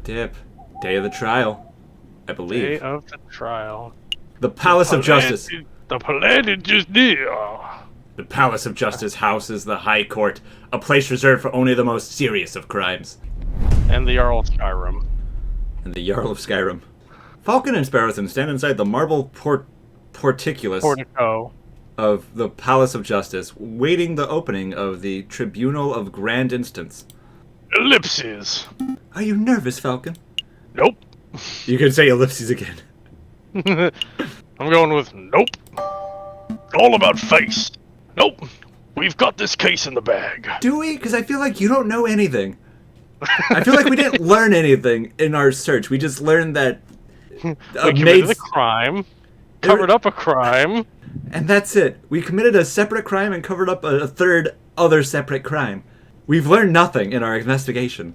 Dip. Day of the trial, I believe. Day of the trial. The Palace of Justice. The planet is near. The Palace of Justice houses the High Court, a place reserved for only the most serious of crimes. And the Jarl of Skyrim. And the Jarl of Skyrim. Falcon and Sparrowson stand inside the marble porticulus Portico. of the Palace of Justice, waiting the opening of the Tribunal of Grand Instance. Ellipses. Are you nervous, Falcon? Nope. You can say ellipses again. I'm going with nope. All about face. Nope. We've got this case in the bag. Do we? Because I feel like you don't know anything. I feel like we didn't learn anything in our search. We just learned that we committed a crime, covered up a crime, and that's it. We committed a separate crime and covered up a third other separate crime. We've learned nothing in our investigation.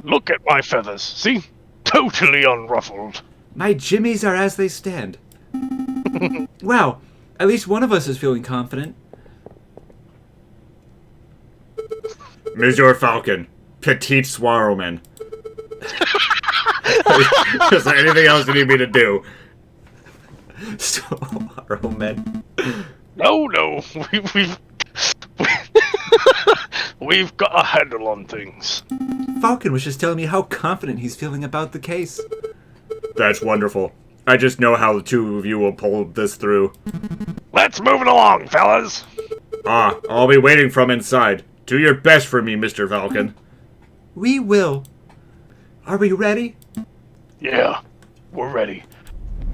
Look at my feathers. See? Totally unruffled. My jimmies are as they stand. Wow. At least one of us is feeling confident. Monsieur Falcon, petite Swarrowman. Is there anything else you need me to do? Swarrowman. No. We've got a handle on things. Falcon was just telling me how confident he's feeling about the case. That's wonderful. I just know how the two of you will pull this through. Let's move it along, fellas. I'll be waiting from inside. Do your best for me, Mr. Falcon. We will. Are we ready? Yeah, we're ready.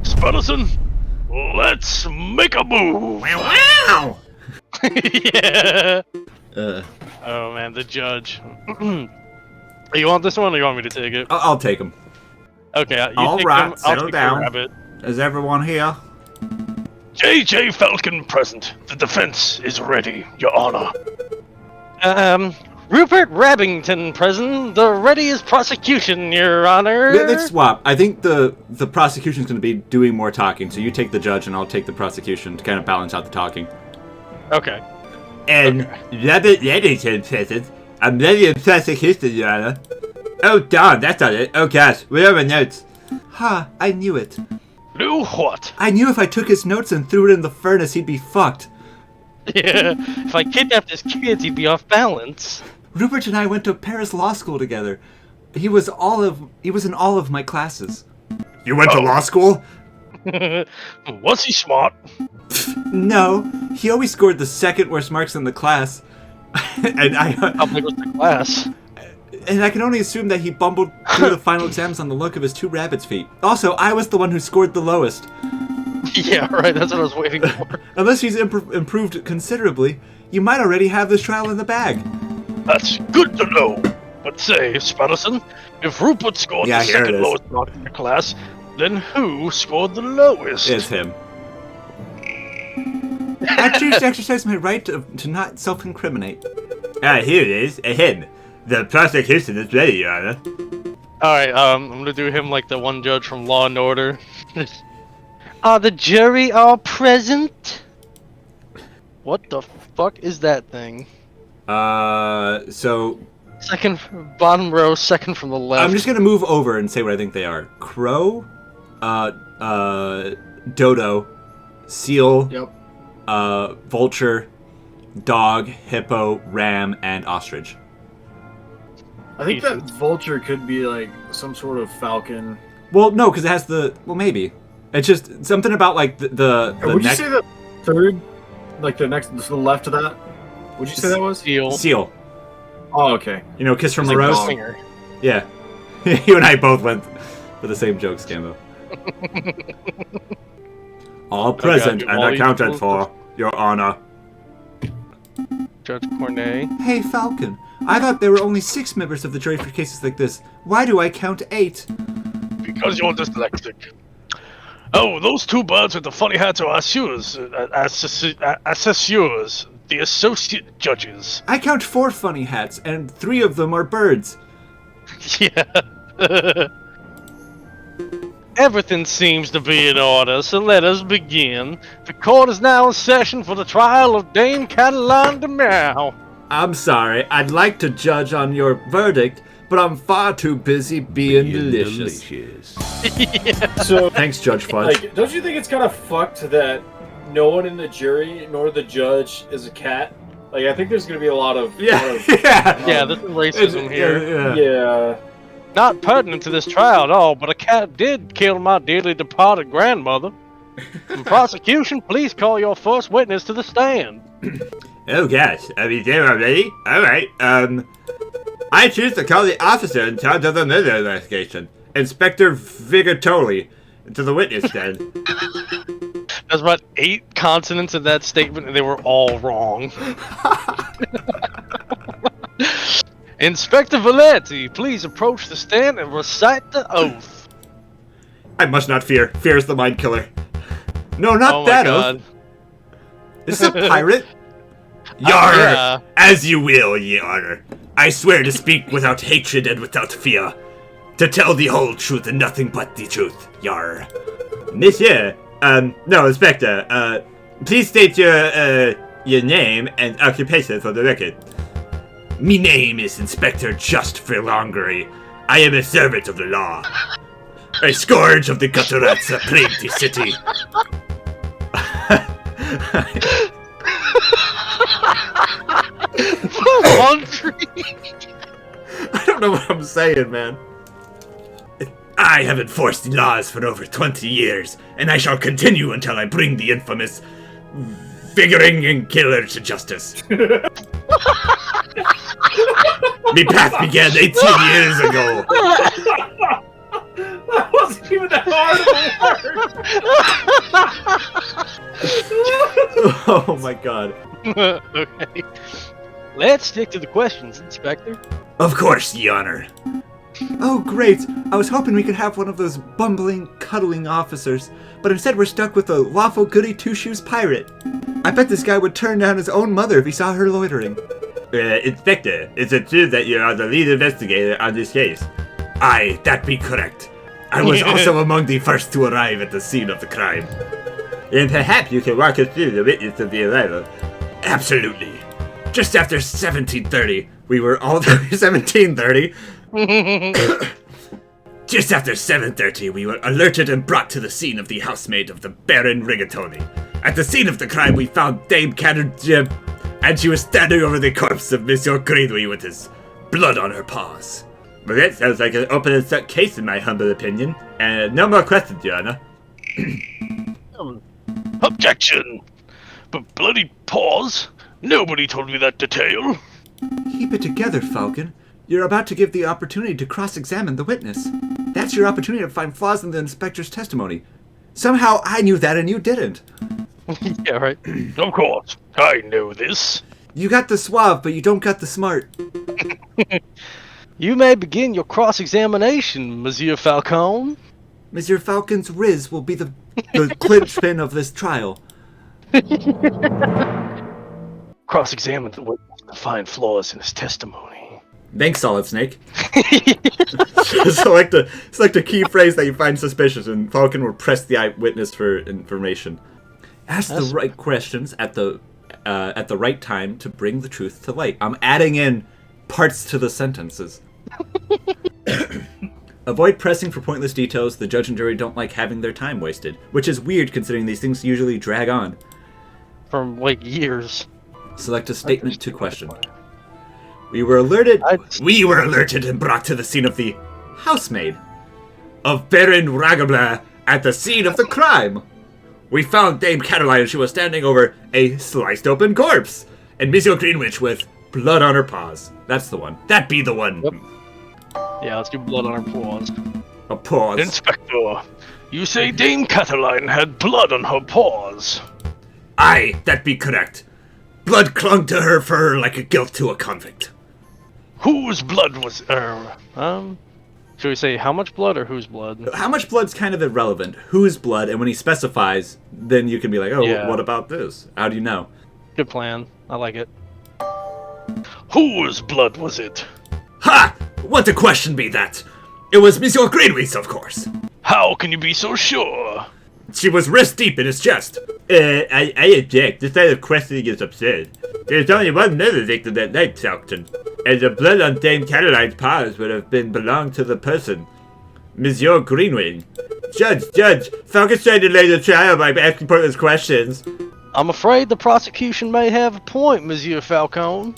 Spudderson, let's make a move. Wow! Yeah. Oh man, the judge. You want this one, or you want me to take it? I'll take him. Okay, you all take right, him. I'll settle take down. the rabbit. Is everyone here? J.J. Falcon present. The defense is ready, Your Honor. Rupert Rabbington present. The readiest prosecution, Your Honor. Let's swap. I think the prosecution's going to be doing more talking, so you take the judge and I'll take the prosecution to kind of balance out the talking. Okay. And Rabbit Reddington present. I'm ready in prosecution, Your Honor. Oh darn, that's not it. Oh gosh, where are my notes? Ha, I knew it. Knew what? I knew if I took his notes and threw it in the furnace, he'd be fucked. Yeah, if I kidnapped his kids, he'd be off balance. Rupert and I went to Paris Law School together. He was in all of my classes. You went to law school? Was he smart? No, he always scored the second worst marks in the class. And How big was the class? And I can only assume that he bumbled through the final exams on the look of his two rabbit's feet. Also, I was the one who scored the lowest. Yeah, right, that's what I was waiting for. Unless he's improved considerably, you might already have this trial in the bag. That's good to know. But say, Spudderson, if Rupert scored the second lowest mark in the class, then who scored the lowest? It's him. I choose to exercise my right to not self-incriminate. Here it is. Him. The prosecution is ready, Your Honor. Alright, I'm gonna do him like the one judge from Law and Order. Are the jury all present? What the fuck is that thing? So... Second, bottom row, second from the left. I'm just gonna move over and say what I think they are. Crow, dodo, seal, vulture, dog, hippo, ram, and ostrich. I think that vulture could be like some sort of falcon. Well, no, because it has the... Well, maybe. It's just something about, like, the would you say the third? Like, the next... to the left of that? Would you say that was? Seal. Seal. Oh, okay. You know, Kiss from It's a like Rose? Yeah. You and I both went for the same jokes, Gambo. All present and accounted for, Your Honor. Judge Cornet. Hey, Falcon. I thought there were only 6 members of the jury for cases like this. Why do I count 8? Because you're dyslexic. Oh, those two birds with the funny hats are assessors, the associate judges. I count 4 funny hats, and 3 of them are birds. Yeah. Everything seems to be in order, so let us begin. The court is now in session for the trial of Dame Cataline de Meow. I'm sorry, I'd like to judge on your verdict, but I'm far too busy being delicious. So, Thanks, Judge Fudge. like, don't you think it's kind of fucked that no one in the jury nor the judge is a cat? Like, I think there's gonna be a lot of Yeah, Yeah, there's some racism here. yeah. Not pertinent to this trial at all, but a cat did kill my dearly departed grandmother. In prosecution, please call your first witness to the stand. Oh gosh, are we there already? Alright, I choose to call the officer in charge of the murder investigation, Inspector Vigatoli, to the witness stand. There's about 8 consonants in that statement, and they were all wrong. Inspector Valenti, please approach the stand and recite the oath. I must not fear. Fear is the mind killer. No, not Oh my that God. oath. Is this a pirate? Yar! Yeah. As you will, ye honor. I swear to speak without hatred and without fear. To tell the whole truth and nothing but the truth. Yar. Monsieur, no, Inspector, please state your name and occupation for the record. Me name is Inspector Just Philongary. I am a servant of the law. A scourge of the gutter rats that plague the city. I don't know what I'm saying, man. I have enforced the laws for over 20 years, and I shall continue until I bring the infamous Figuring Killer to justice. Me path began 18 years ago. That wasn't even that hard of a word. Oh my god. Okay. Let's stick to the questions, Inspector. Of course, ye honor. Oh, great. I was hoping we could have one of those bumbling, cuddling officers, but instead we're stuck with a lawful goody two-shoes pirate. I bet this guy would turn down his own mother if he saw her loitering. Inspector, is it true that you are the lead investigator on this case? Aye, that be correct. I was also among the first to arrive at the scene of the crime. And perhaps you can walk us through the witness of the arrival. Absolutely. Just after 1730, we were all 1730. Just after 7:30, we were alerted and brought to the scene of the housemaid of the Baron Rigatoni. At the scene of the crime, we found Dame Canterjib, and she was standing over the corpse of Monsieur Greenway with his blood on her paws. Well, that sounds like an open and shut case in my humble opinion. And no more questions, Your Honor. Objection! But bloody paws? Nobody told me that detail. Keep it together, Falcon. You're about to give the opportunity to cross-examine the witness. That's your opportunity to find flaws in the inspector's testimony. Somehow I knew that and you didn't. Yeah, right. Of course. I know this. You got the suave, but you don't got the smart. You may begin your cross-examination, Monsieur Falcon. Monsieur Falcon's Riz will be the linchpin of this trial. Cross-examine the witness to find flaws in his testimony. Thanks, Solid Snake. select a key phrase that you find suspicious, and Falcon will press the eyewitness for information. Ask the right questions at the right time to bring the truth to light. I'm adding in parts to the sentences. Avoid pressing for pointless details. The judge and jury don't like having their time wasted, which is weird considering these things usually drag on. From, like, years. Select a statement to question. We were alerted and brought to the scene of the housemaid of Baron Ragabla at the scene of the crime. We found Dame Caroline and she was standing over a sliced open corpse, and Monsieur Greenwich with blood on her paws. That's the one. That be the one. Yep. Yeah, let's do blood on her paws. A pause. Inspector, you say Dame Cataline had blood on her paws. Aye, that be correct. Blood clung to her fur like a guilt to a convict. Whose blood was should we say how much blood or whose blood? How much blood's kind of irrelevant. Whose blood, and when he specifies, then you can be like, oh, Yeah. what about this? How do you know? Good plan. I like it. Whose blood was it? Ha! What a question be that? It was Monsieur Greenway's, of course. How can you be so sure? She was wrist deep in his chest. I object. This line of questioning is absurd. There's only one other victim that night, Falcon, and the blood on Dame Caroline's paws would have belonged to the person, Monsieur Greenwing. Judge, Falcon's trying to lay the trial by asking pointless questions. I'm afraid the prosecution may have a point, Monsieur Falcone.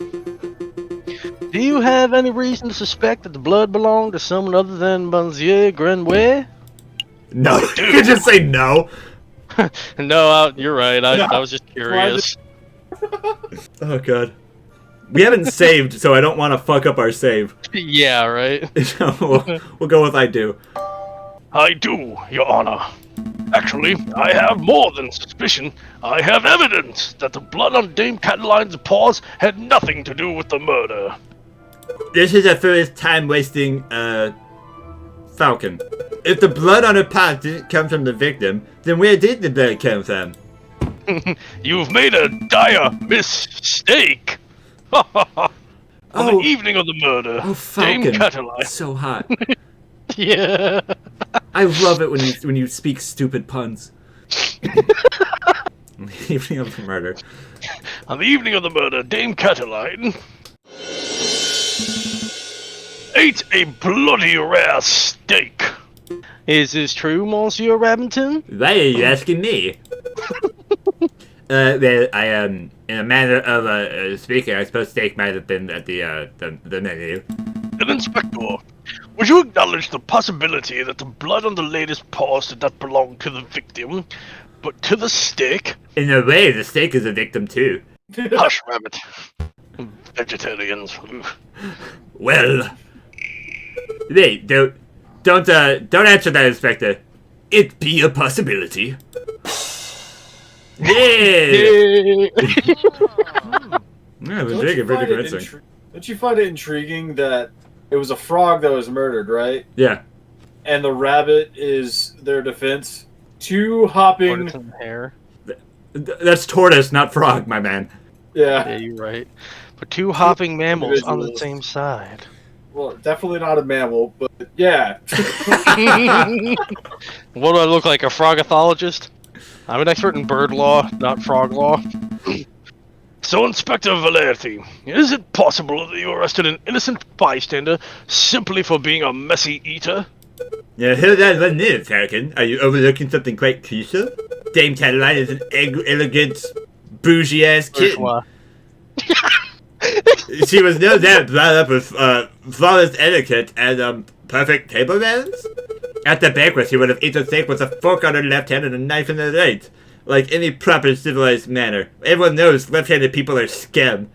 Do you have any reason to suspect that the blood belonged to someone other than Monsieur Grenouille? No, you could just say no. No, you're right. I was just curious. Oh god. We haven't saved, so I don't want to fuck up our save. Yeah, right. So we'll go with I do. I do, Your Honor. Actually, I have more than suspicion. I have evidence that the blood on Dame Cataline's paws had nothing to do with the murder. This is a first time wasting, Falcon. If the blood on her paws didn't come from the victim, then where did the blood come from? You've made a dire mistake. On the evening of the murder, Oh, Falcon. Dame Cataline. So hot. Yeah. I love it when you speak stupid puns. On the evening of the murder. On the evening of the murder, Dame Cataline ate a bloody rare steak. Is this true, Monsieur Rabington? Why are you asking me? Well, I in a manner of speaking, I suppose steak might have been at the menu. An inspector, would you acknowledge the possibility that the blood on the lady's paws did not belong to the victim, but to the steak? In a way, the steak is a victim too. Hush, rabbit. Vegetarians. Well, wait, don't answer that, Inspector. It be a possibility. Yeah. Yeah, the drink is pretty convincing. Don't you find it intriguing that it was a frog that was murdered, right? Yeah. And the rabbit is their defense. Two hopping hair. That's tortoise, not frog, my man. Yeah, you're right. But two hopping mammals on the same side. Well, definitely not a mammal, but yeah. What do I look like, a frogologist? I'm an expert in bird law, not frog law. So, Inspector Valerti, is it possible that you arrested an innocent bystander simply for being a messy eater? Yeah, hold on 1 minute, Falcon. Are you overlooking something quite crucial? Dame Cataline is an elegant, bougie-ass kitten. She was no doubt brought up with flawless etiquette and perfect table manners. At the banquet, she would have eaten steak with a fork on her left hand and a knife in her right, like any proper civilized manner. Everyone knows left-handed people are scum.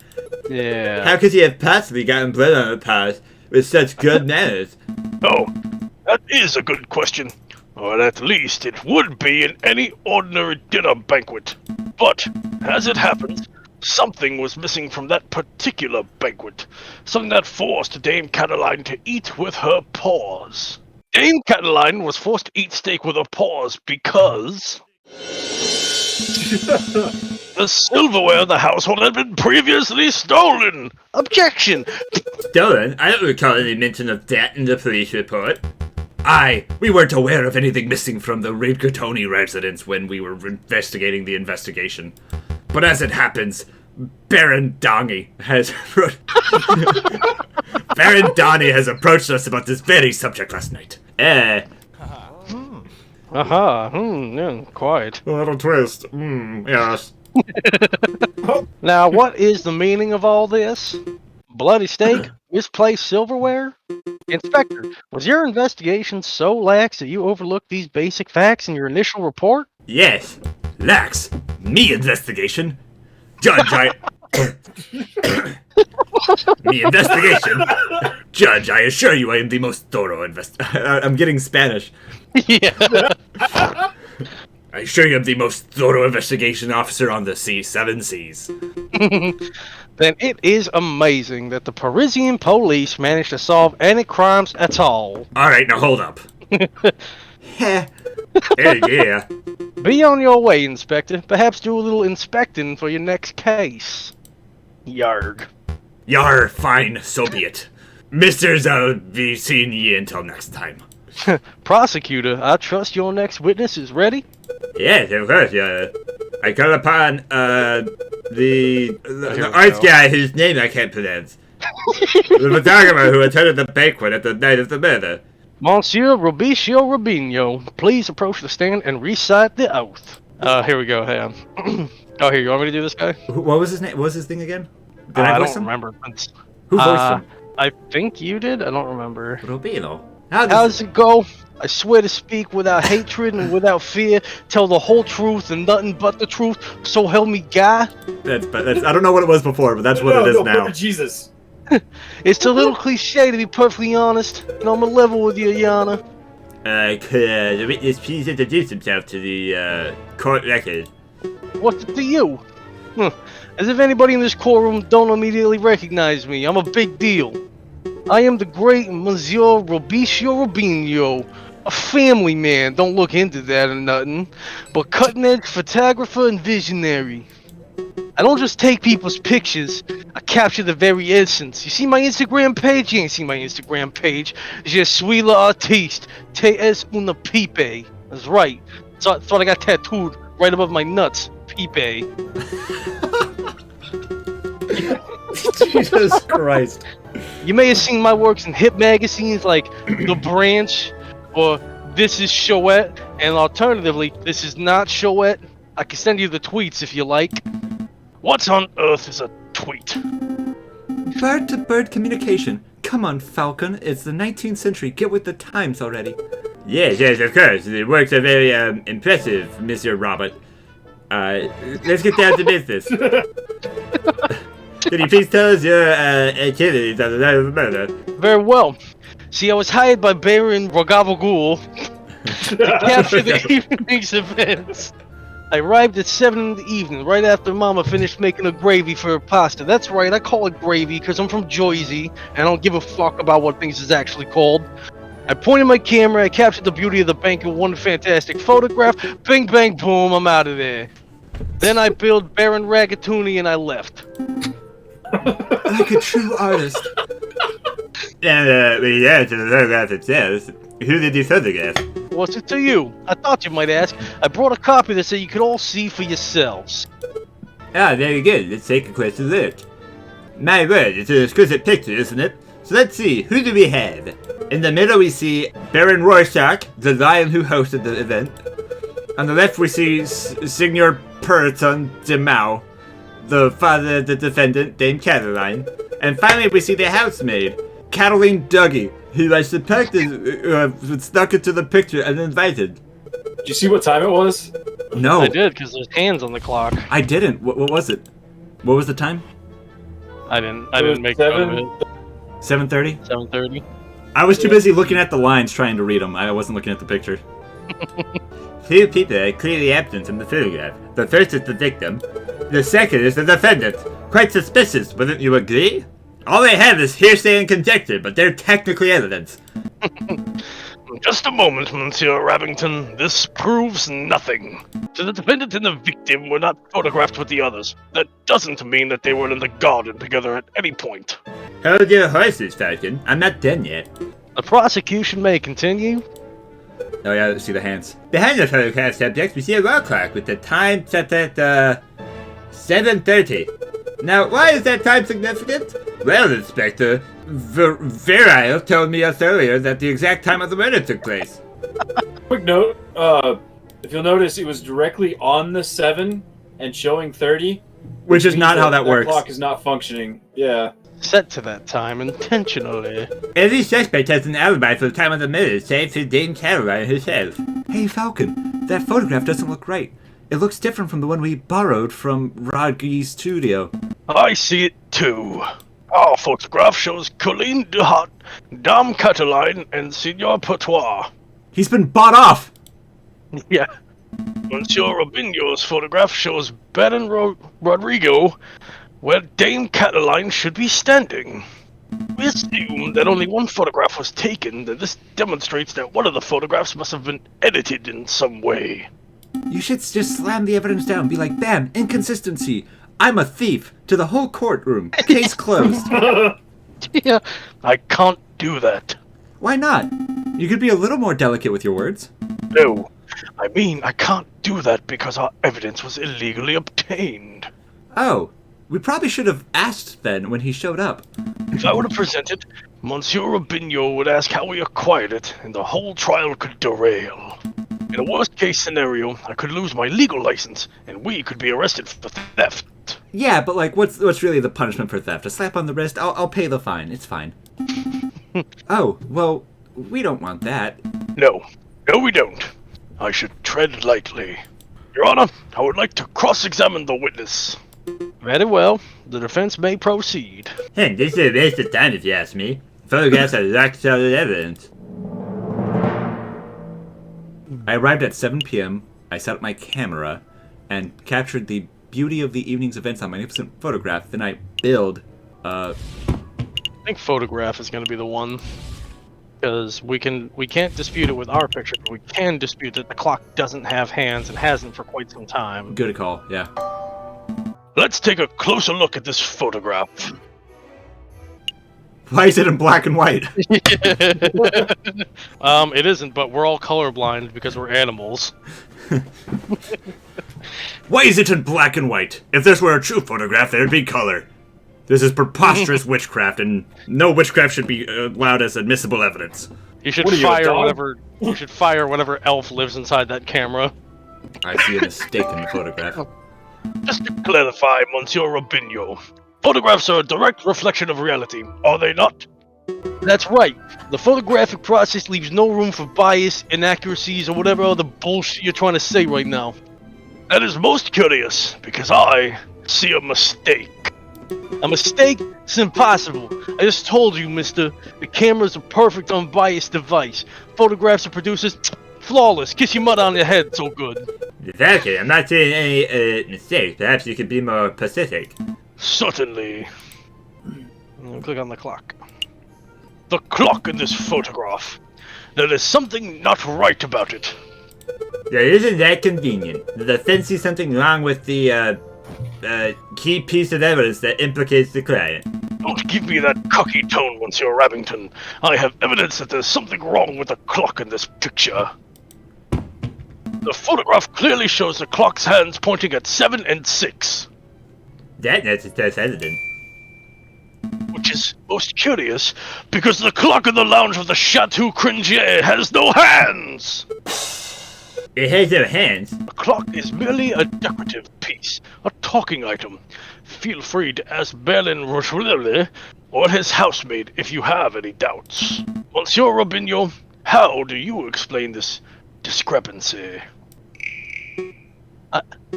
Yeah. How could she have possibly gotten blood on her paws with such good manners? Oh, that is a good question. Or at least it would be in any ordinary dinner banquet. But, as it happens, something was missing from that particular banquet. Something that forced Dame Cataline to eat with her paws. Dame Cataline was forced to eat steak with her paws because the silverware of the household had been previously stolen. Objection! Stolen? I don't recall any mention of that in the police report. We weren't aware of anything missing from the Rigatoni residence when we were investigating the investigation. But as it happens, Baron Dongy has approached us about this very subject last night. Yeah, quite. A little twist. Yes. Now, what is the meaning of all this? Bloody steak? Misplaced silverware? Inspector, was your investigation so lax that you overlooked these basic facts in your initial report? Yes. Lax. Me investigation. Judge, Me investigation. Judge, I assure you I am the most thorough I'm getting Spanish. Yeah. I assure you I'm the most thorough investigation officer on the seven seas. Then it is amazing that the Parisian police managed to solve any crimes at all. Alright, now hold up. Heh. Yeah. Be on your way, Inspector. Perhaps do a little inspecting for your next case. Yarg. Yar, fine, so be it. Misters, I'll be seeing ye until next time. Prosecutor, I trust your next witness is ready? Yes, of course, I call upon, The arts guy whose name I can't pronounce. The photographer who attended the banquet at the night of the murder. Monsieur Robicio Rubino, please approach the stand and recite the oath. Here we go. Hang on. Oh, here, you want me to do this guy? What was his name? What was his thing again? Did I voice don't him? remember. Who voiced him? I think you did. I don't remember. Rubino. How does it go? I swear to speak without hatred and without fear, tell the whole truth and nothing but the truth, so help me God. That's I don't know what it was before, but that's what it is now. Jesus. It's a little cliche to be perfectly honest, and I'm a level with you, Yana. Could the witness please introduce himself to the court record? What's it to you? As if anybody in this courtroom don't immediately recognize me. I'm a big deal. I am the great Monsieur Robicio Rubino, a family man, don't look into that or nothing, but cutting-edge photographer and visionary. I don't just take people's pictures, I capture the very essence. You see my Instagram page? You ain't seen my Instagram page. Je suis l'artiste, T.S. una pipe. That's right. That's what I got tattooed right above my nuts. Pipe. Jesus Christ. You may have seen my works in hip magazines like The Branch or This Is Shoette, and alternatively, This Is Not Shoette. I can send you the tweets if you like. What on earth is a tweet? Bird-to-bird communication. Come on, Falcon. It's the 19th century. Get with the times already. Yes, of course. The works are very impressive, Monsieur Robert. Let's get down to business. Can you please tell us your activities on the night of the murder? Very well. See, I was hired by Baron Rogavagool to capture the evening's events. I arrived at 7 in the evening, right after Mama finished making a gravy for her pasta. That's right, I call it gravy because I'm from Jersey, and I don't give a fuck about what things is actually called. I pointed my camera, I captured the beauty of the bank in one fantastic photograph. Bing, bang, boom, I'm out of there. Then I billed Baron Ragatuni and I left. Like a true artist. And yeah, to the photograph it says, who did you photograph? What's it to you? I thought you might ask. I brought a copy of this so you could all see for yourselves. Ah, very good. Let's take a closer look. My word, it's an exquisite picture, isn't it? So let's see, who do we have? In the middle we see Baron Rorschach, the lion who hosted the event. On the left we see Signor Puritan de Mao, the father of the defendant, Dame Caroline. And finally we see the housemaid, Cataline Dougie, who I suspect is stuck into the picture and invited. Did you see what time it was? No. I did, because there's hands on the clock. I didn't. What was it? What was the time? I didn't make note of it. 7:30? 7:30. I was too busy looking at the lines trying to read them. I wasn't looking at the picture. Two people are clearly absent from the photograph. The first is the victim. The second is the defendant. Quite suspicious, wouldn't you agree? All they have is hearsay and conjecture, but they're technically evidence. Just a moment, Monsieur Rabington. This proves nothing. So the defendant and the victim were not photographed with the others. That doesn't mean that they were in the garden together at any point. Hold your horses, Falcon. I'm not done yet. The prosecution may continue. Oh yeah, let's see the hands. Behind the photograph subject, we see a wall clock with the time set at 7:30. Now, why is that time significant? Well, Inspector, Virile told me just earlier that the exact time of the murder took place. Quick note, if you'll notice, it was directly on the 7 and showing 30. Which is not how that works. The clock is not functioning. Yeah. Set to that time intentionally. Every suspect has an alibi for the time of the murder, save for Dame Caroline herself. Hey, Falcon, that photograph doesn't look right. It looks different from the one we borrowed from Rodgie's studio. I see it too. Our photograph shows Colleen Duhat, Dame Cataline, and Signor Patois. He's been bought off! Yeah. Monsieur Robino's photograph shows Baron Rodrigo, where Dame Cataline should be standing. We assume that only one photograph was taken, and this demonstrates that one of the photographs must have been edited in some way. You should just slam the evidence down and be like, bam, inconsistency. I'm a thief. To the whole courtroom. Case closed. Yeah, I can't do that. Why not? You could be a little more delicate with your words. No, I mean I can't do that because our evidence was illegally obtained. Oh, we probably should have asked then when he showed up. If I were to present it, Monsieur Robinho would ask how we acquired it, and the whole trial could derail. In a worst-case scenario, I could lose my legal license, and we could be arrested for theft. Yeah, but like, what's really the punishment for theft? A slap on the wrist? I'll pay the fine. It's fine. Oh, well, we don't want that. No, we don't. I should tread lightly. Your Honor, I would like to cross-examine the witness. Very well. The defense may proceed. Hey, this is a waste of time if you ask me. Photographs are rock-solid evidence. I arrived at 7 p.m., I set up my camera, and captured the beauty of the evening's events on magnificent photograph. Then I billed, I think photograph is going to be the one. Because we can't dispute it with our picture, but we can dispute that the clock doesn't have hands and hasn't for quite some time. Good call, yeah. Let's take a closer look at this photograph. Why is it in black and white? It isn't, but we're all colorblind because we're animals. Why is it in black and white? If this were a true photograph, there'd be color. This is preposterous witchcraft, and no witchcraft should be allowed as admissible evidence. You should What are you, a fire dog? whatever. You should fire whatever elf lives inside that camera. I see a mistake in the photograph. Just to clarify, Monsieur Robinho, photographs are a direct reflection of reality, are they not? That's right. The photographic process leaves no room for bias, inaccuracies, or whatever other bullshit you're trying to say right now. That is most curious, because I see a mistake. A mistake? It's impossible. I just told you, mister. The camera's a perfect, unbiased device. Photographs are producers. Flawless. Kiss your mother on the head, so good. Exactly, I'm not seeing any mistakes. Perhaps you could be more specific. Certainly. Click on the clock. The clock in this photograph. There is something not right about it. Yeah, isn't that convenient? The defense sees something wrong with the, key piece of evidence that implicates the client. Don't give me that cocky tone, Monsieur Rabington. I have evidence that there's something wrong with the clock in this picture. The photograph clearly shows the clock's hands pointing at 7 and 6. That necessitates evidence. Which is most curious, because the clock in the lounge of the Chateau Cringier has no hands! It has no hands. The clock is merely a decorative piece, a talking item. Feel free to ask Berlin Rochelle or his housemaid if you have any doubts. Monsieur Robinho, how do you explain this discrepancy?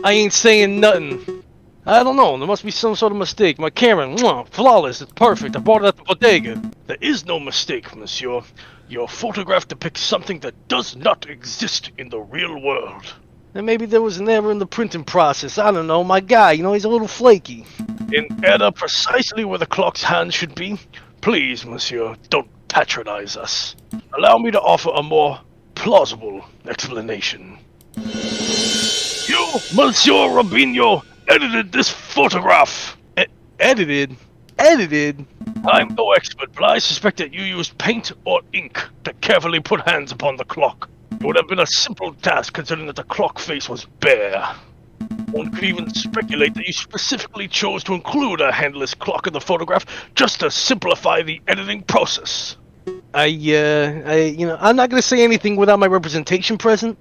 I ain't saying nothing. I don't know. There must be some sort of mistake. My camera, flawless. It's perfect. I bought it at the bodega. There is no mistake, monsieur. Your photograph depicts something that does not exist in the real world. And maybe there was an error in the printing process. I don't know. My guy, he's a little flaky. In error precisely where the clock's hands should be. Please, monsieur, don't patronize us. Allow me to offer a more plausible explanation. You, Monsieur Robinho, edited this photograph. Edited? Edited? I'm no expert, but I suspect that you used paint or ink to carefully put hands upon the clock. It would have been a simple task considering that the clock face was bare. One could even speculate that you specifically chose to include a handless clock in the photograph just to simplify the editing process. I'm not gonna say anything without my representation present.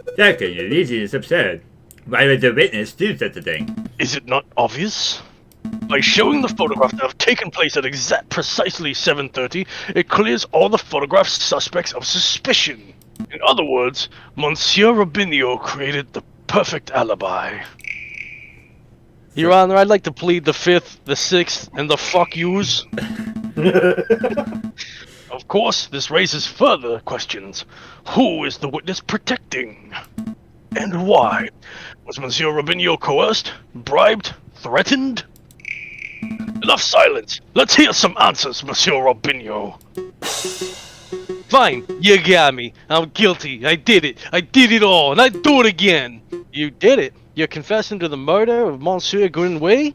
Exactly, your reason is absurd. Why would the witness do such a thing? Is it not obvious? By showing the photograph to have taken place at precisely 7:30, it clears all the photograph's suspects of suspicion. In other words, Monsieur Robinho created the perfect alibi. Your Honor, I'd like to plead the 5th, the 6th, and the fuck yous. Of course, this raises further questions. Who is the witness protecting? And why? Was Monsieur Robinho coerced, bribed, threatened? Enough silence. Let's hear some answers, Monsieur Robinho. Fine, you got me. I'm guilty. I did it. I did it all, and I'd do it again. You did it? You're confessing to the murder of Monsieur Greenway?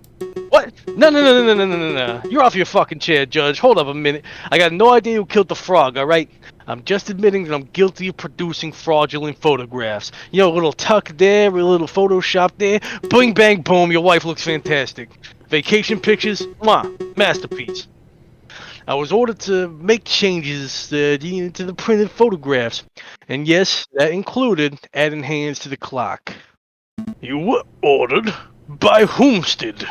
What? No. You're off your fucking chair, Judge. Hold up a minute. I got no idea who killed the frog, alright? I'm just admitting that I'm guilty of producing fraudulent photographs. You know, a little tuck there, a little Photoshop there. Bling, bang, boom, your wife looks fantastic. Vacation pictures, mwah, masterpiece. I was ordered to make changes to the printed photographs. And yes, that included adding hands to the clock. You were ordered by whomstead?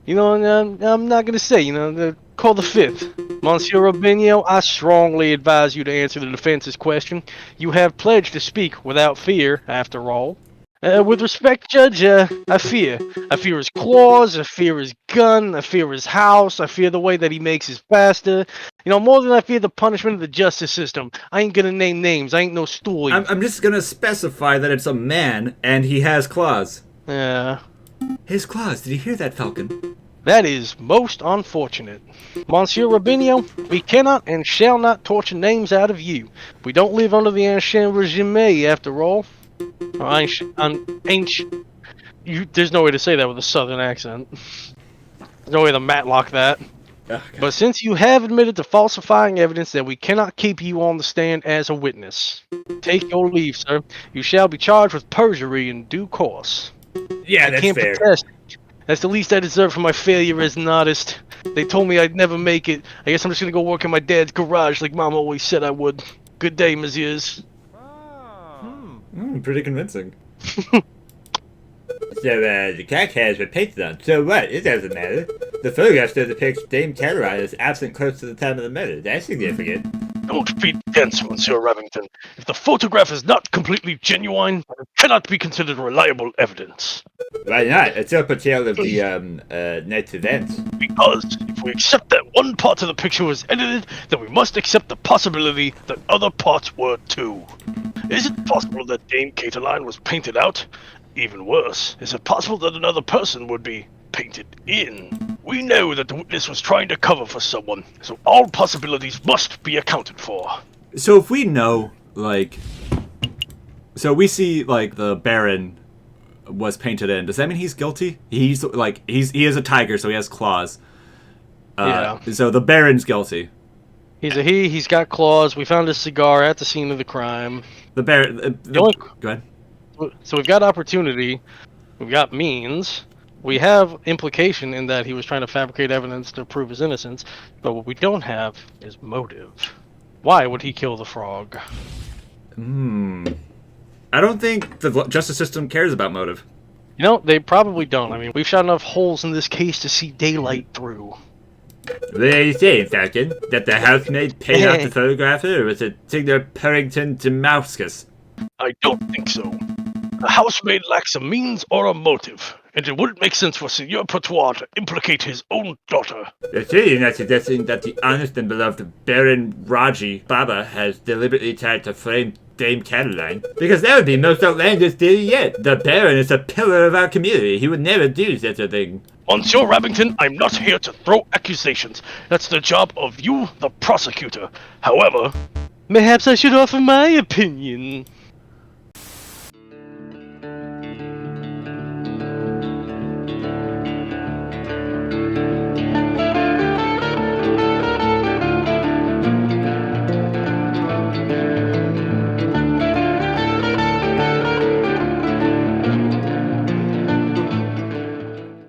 I'm not gonna say, call the fifth. Monsieur Robinho, I strongly advise you to answer the defense's question. You have pledged to speak without fear, after all. With respect, Judge, I fear. I fear his claws, I fear his gun, I fear his house, I fear the way that he makes his pasta. More than I fear the punishment of the justice system. I ain't gonna name names, I ain't no stool. I'm just gonna specify that it's a man and he has claws. Yeah. His claws, did you hear that, Falcon? That is most unfortunate. Monsieur Robinho, we cannot and shall not torture names out of you. We don't live under the ancient regime, after all. There's no way to say that with a southern accent. There's no way to matlock that. Okay. But since you have admitted to falsifying evidence, then we cannot keep you on the stand as a witness. Take your leave, sir. You shall be charged with perjury in due course. Yeah, I that's can't fair. protest. That's the least I deserve for my failure as an artist. They told me I'd never make it. I guess I'm just gonna go work in my dad's garage like Mom always said I would. Good day, messieurs. Pretty convincing. So, the crackheads were painted on. So what? It doesn't matter. The photograph still depicts Dame Caroline as absent close to the time of the murder. That's significant. Don't be dense, Monsieur Remington. If the photograph is not completely genuine, it cannot be considered reliable evidence. Why not? It's a portrayal of the, night's events. Because if we accept that one part of the picture was edited, then we must accept the possibility that other parts were too. Is it possible that Dame Catiline was painted out? Even worse, is it possible that another person would be painted in? We know that the witness was trying to cover for someone, so all possibilities must be accounted for. So if we know, so we see, the Baron was painted in, does that mean he's guilty? He is a tiger, so he has claws. Yeah. So the Baron's guilty. He's a he. He's got claws. We found his cigar at the scene of the crime. The Baron... go ahead. So we've got opportunity, we've got means, we have implication in that he was trying to fabricate evidence to prove his innocence, but what we don't have is motive. Why would he kill the frog? I don't think the justice system cares about motive. They probably don't. I mean, we've shot enough holes in this case to see daylight through. What are you saying, Falcon? That the housemaid paid out the photographer, or was it Signor Purrington Damascus? I don't think so. The housemaid lacks a means or a motive, and it wouldn't make sense for Signor Patois to implicate his own daughter. You're certainly not suggesting that the honest and beloved Baron Raji Baba has deliberately tried to frame Dame Caroline? Because that would be most outlandish theory yet. The Baron is a pillar of our community. He would never do such a thing. Monsieur Remington, I'm not here to throw accusations. That's the job of you, the prosecutor. However... Perhaps I should offer my opinion.